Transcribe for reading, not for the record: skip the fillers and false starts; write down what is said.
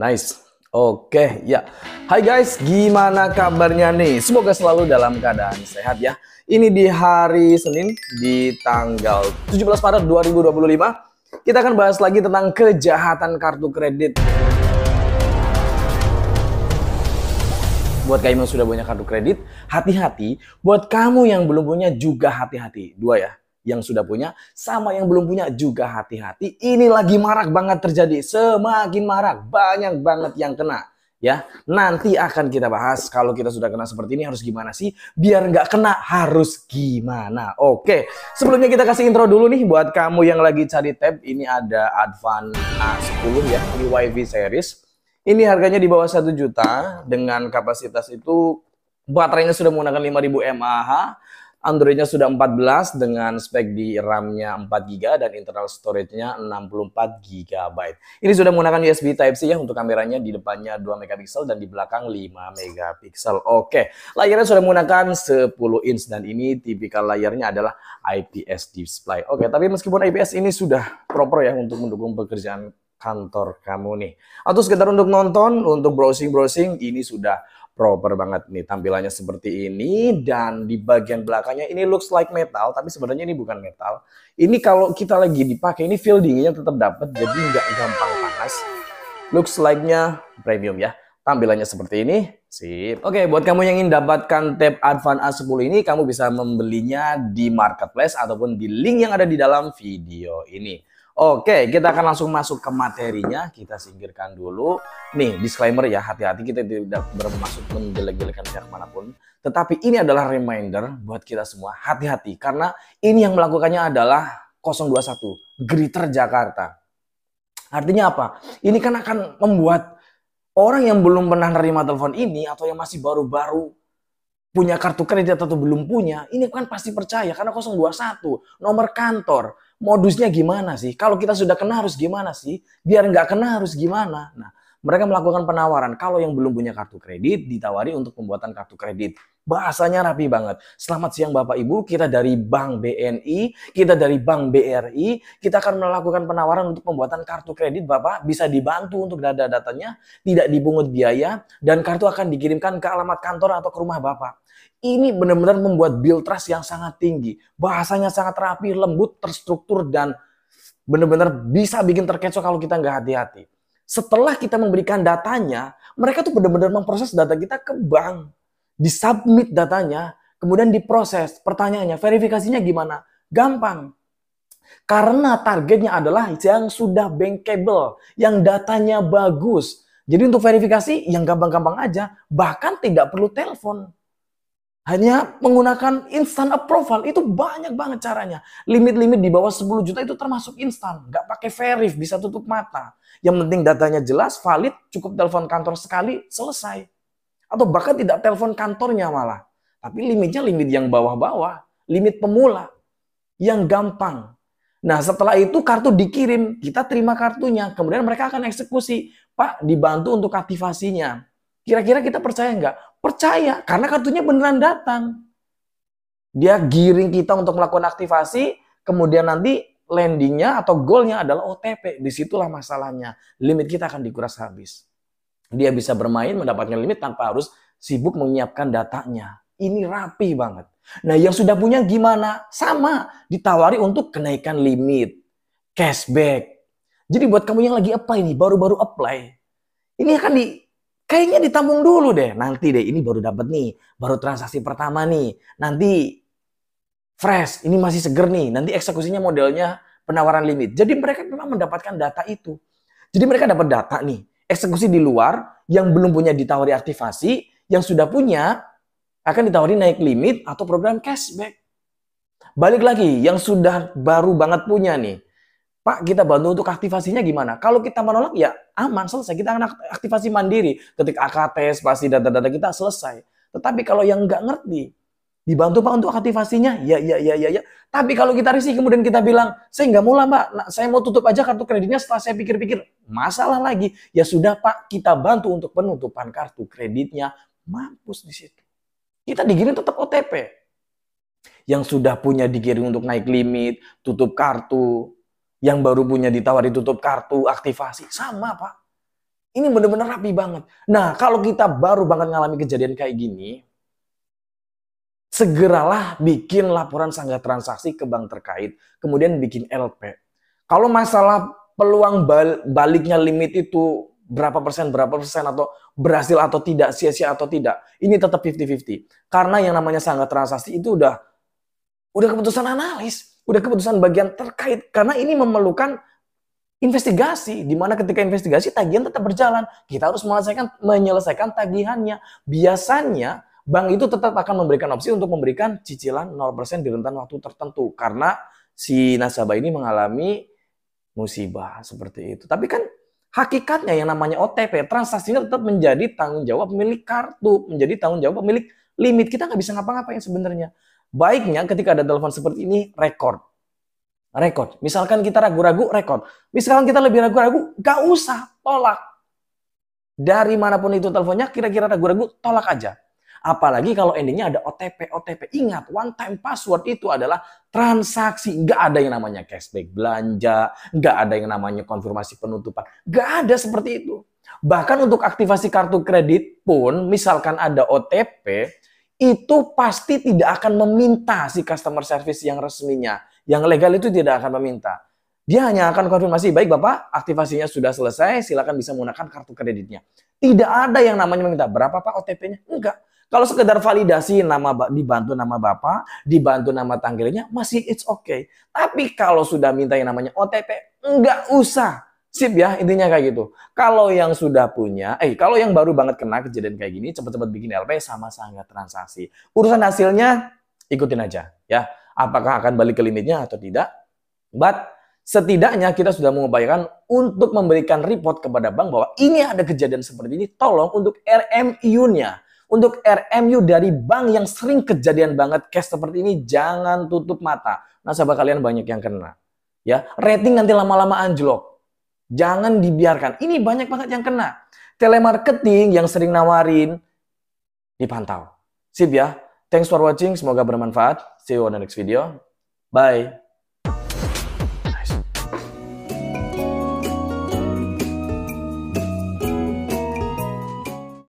Nice. Oke, ya. Hai guys, gimana kabarnya nih? Semoga selalu dalam keadaan sehat ya. Ini di hari Senin di tanggal 17 Maret 2025. Kita akan bahas lagi tentang kejahatan kartu kredit. Buat kamu yang sudah punya kartu kredit, hati-hati. Buat kamu yang belum punya juga hati-hati. Dua ya. Yang sudah punya sama yang belum punya juga hati-hati. Ini lagi marak banget terjadi, semakin marak, banyak banget yang kena ya. Nanti akan kita bahas kalau kita sudah kena seperti ini harus gimana sih, biar nggak kena harus gimana. Oke, sebelumnya kita kasih intro dulu nih buat kamu yang lagi cari tab. Ini ada Advan A10 ya, ini WiFi series. Ini harganya di bawah 1 juta dengan kapasitas itu baterainya sudah menggunakan 5000 mAh. Android-nya sudah 14 dengan spek di RAM-nya 4 GB dan internal storage-nya 64 GB. Ini sudah menggunakan USB Type-C ya untuk kameranya, di depannya 2 megapiksel dan di belakang 5 megapiksel. Oke, layarnya sudah menggunakan 10 inch dan ini tipikal layarnya adalah IPS display. Oke, tapi meskipun IPS ini sudah proper ya untuk mendukung pekerjaan kantor kamu nih. Atau sekedar untuk nonton, untuk browsing-browsing, ini sudah proper banget nih, tampilannya seperti ini. Dan di bagian belakangnya ini looks like metal, tapi sebenarnya ini bukan metal. Ini kalau kita lagi dipakai, ini feel dinginnya tetap dapat, jadi nggak gampang panas. Looks like-nya premium ya. Tampilannya seperti ini. Sip. Oke, buat kamu yang ingin dapatkan tab Advan A10 ini, kamu bisa membelinya di marketplace ataupun di link yang ada di dalam video ini. Oke, kita akan langsung masuk ke materinya. Kita singkirkan dulu. Nih, disclaimer ya, hati-hati, kita tidak bermaksud menjelek-jelekan pihak manapun. Tetapi ini adalah reminder buat kita semua, hati-hati. Karena ini yang melakukannya adalah 021, Greeter Jakarta. Artinya apa? Ini kan akan membuat orang yang belum pernah nerima telepon ini atau yang masih baru-baru punya kartu kredit atau belum punya, ini kan pasti percaya karena 021, nomor kantor. Modusnya gimana sih? Kalau kita sudah kena harus gimana sih? Biar nggak kena harus gimana? Nah, mereka melakukan penawaran. Kalau yang belum punya kartu kredit, ditawari untuk pembuatan kartu kredit. Bahasanya rapi banget. Selamat siang Bapak Ibu, kita dari Bank BNI, kita dari Bank BRI, kita akan melakukan penawaran untuk pembuatan kartu kredit Bapak. Bisa dibantu untuk data-datanya, tidak dipungut biaya, dan kartu akan dikirimkan ke alamat kantor atau ke rumah Bapak. Ini benar-benar membuat build trust yang sangat tinggi. Bahasanya sangat rapi, lembut, terstruktur, dan benar-benar bisa bikin terkecoh kalau kita nggak hati-hati. Setelah kita memberikan datanya, mereka tuh benar-benar memproses data kita ke bank. Disubmit datanya, kemudian diproses. Pertanyaannya, verifikasinya gimana? Gampang. Karena targetnya adalah yang sudah bankable, yang datanya bagus. Jadi untuk verifikasi yang gampang-gampang aja, bahkan tidak perlu telepon. Hanya menggunakan instant approval, itu banyak banget caranya. Limit-limit di bawah 10 juta itu termasuk instan. Nggak pakai verif, bisa tutup mata. Yang penting datanya jelas, valid, cukup telepon kantor sekali, selesai. Atau bahkan tidak telepon kantornya malah. Tapi limitnya limit yang bawah-bawah. Limit pemula. Yang gampang. Nah setelah itu kartu dikirim, kita terima kartunya. Kemudian mereka akan eksekusi. Pak, dibantu untuk aktivasinya. Kira-kira kita percaya nggak? Percaya, karena kartunya beneran datang. Dia giring kita untuk melakukan aktivasi, kemudian nanti landingnya atau goalnya adalah OTP. Disitulah masalahnya. Limit kita akan dikuras habis. Dia bisa bermain, mendapatkan limit tanpa harus sibuk menyiapkan datanya. Ini rapi banget. Nah yang sudah punya gimana? Sama, ditawari untuk kenaikan limit, cashback. Jadi buat kamu yang lagi apply nih, baru-baru apply, ini akan kayaknya ditambung dulu deh. Nanti deh, ini baru dapat nih. Baru transaksi pertama nih. Nanti fresh, ini masih seger nih. Nanti eksekusinya modelnya penawaran limit. Jadi mereka memang mendapatkan data itu. Jadi mereka dapat data nih. Eksekusi di luar, yang belum punya ditawari aktivasi, yang sudah punya akan ditawari naik limit atau program cashback. Balik lagi, yang sudah baru banget punya nih. Pak, kita bantu untuk aktivasinya gimana? Kalau kita menolak, ya aman, selesai. Kita akan aktivasi mandiri. Ketik AKT, spasi data-data kita, selesai. Tetapi kalau yang nggak ngerti, dibantu Pak untuk aktivasinya? Ya. Tapi kalau kita risih, kemudian kita bilang, saya nggak mau lah Mbak, saya mau tutup aja kartu kreditnya setelah saya pikir-pikir. Masalah lagi. Ya sudah Pak, kita bantu untuk penutupan kartu kreditnya. Mampus di situ. Kita dikirim tetap OTP. Yang sudah punya dikirim untuk naik limit, tutup kartu. Yang baru punya ditawari tutup kartu, aktivasi. Sama Pak. Ini bener-bener rapi banget. Nah, kalau kita baru banget ngalami kejadian kayak gini, segeralah bikin laporan sanggah transaksi ke bank terkait, kemudian bikin LP. Kalau masalah peluang baliknya limit itu berapa persen atau berhasil atau tidak, sia-sia atau tidak, ini tetap 50-50. Karena yang namanya sanggah transaksi itu udah keputusan analis, udah keputusan bagian terkait, karena ini memerlukan investigasi, di mana ketika investigasi tagihan tetap berjalan. Kita harus menyelesaikan tagihannya. Biasanya bank itu tetap akan memberikan opsi untuk memberikan cicilan 0% di rentan waktu tertentu karena si nasabah ini mengalami musibah seperti itu. Tapi kan hakikatnya yang namanya OTP, transaksinya tetap menjadi tanggung jawab milik kartu, menjadi tanggung jawab milik limit. Kita nggak bisa ngapa-ngapain sebenarnya. Baiknya ketika ada telepon seperti ini, record. Misalkan kita ragu-ragu, record. Misalkan kita lebih ragu-ragu, gak usah, tolak. Dari manapun itu teleponnya, kira-kira ragu-ragu, tolak aja. Apalagi kalau endingnya ada OTP. Ingat, one time password itu adalah transaksi. Gak ada yang namanya cashback belanja, gak ada yang namanya konfirmasi penutupan. Gak ada seperti itu. Bahkan untuk aktivasi kartu kredit pun, misalkan ada OTP, itu pasti tidak akan meminta si customer service yang resminya. Yang legal itu tidak akan meminta. Dia hanya akan konfirmasi, baik Bapak, aktivasinya sudah selesai, silakan bisa menggunakan kartu kreditnya. Tidak ada yang namanya meminta, berapa Pak OTP-nya? Enggak. Kalau sekedar validasi dibantu nama Bapak, dibantu nama tanggalnya, masih it's okay. Tapi kalau sudah minta yang namanya OTP, enggak usah. Sip ya, intinya kayak gitu. Kalau yang sudah punya, kalau yang baru banget kena kejadian kayak gini, cepet-cepet bikin LP sama sanggah transaksi. Urusan hasilnya, ikutin aja ya. Apakah akan balik ke limitnya atau tidak. But setidaknya kita sudah mengupayakan untuk memberikan report kepada bank bahwa ini ada kejadian seperti ini. Tolong untuk RMU-nya. Untuk RMU dari bank yang sering kejadian banget cash seperti ini, jangan tutup mata. Nasabah kalian banyak yang kena. Ya, rating nanti lama-lama anjlok. Jangan dibiarkan. Ini banyak banget yang kena. Telemarketing yang sering nawarin, dipantau. Sip ya. Thanks for watching. Semoga bermanfaat. See you on the next video. Bye.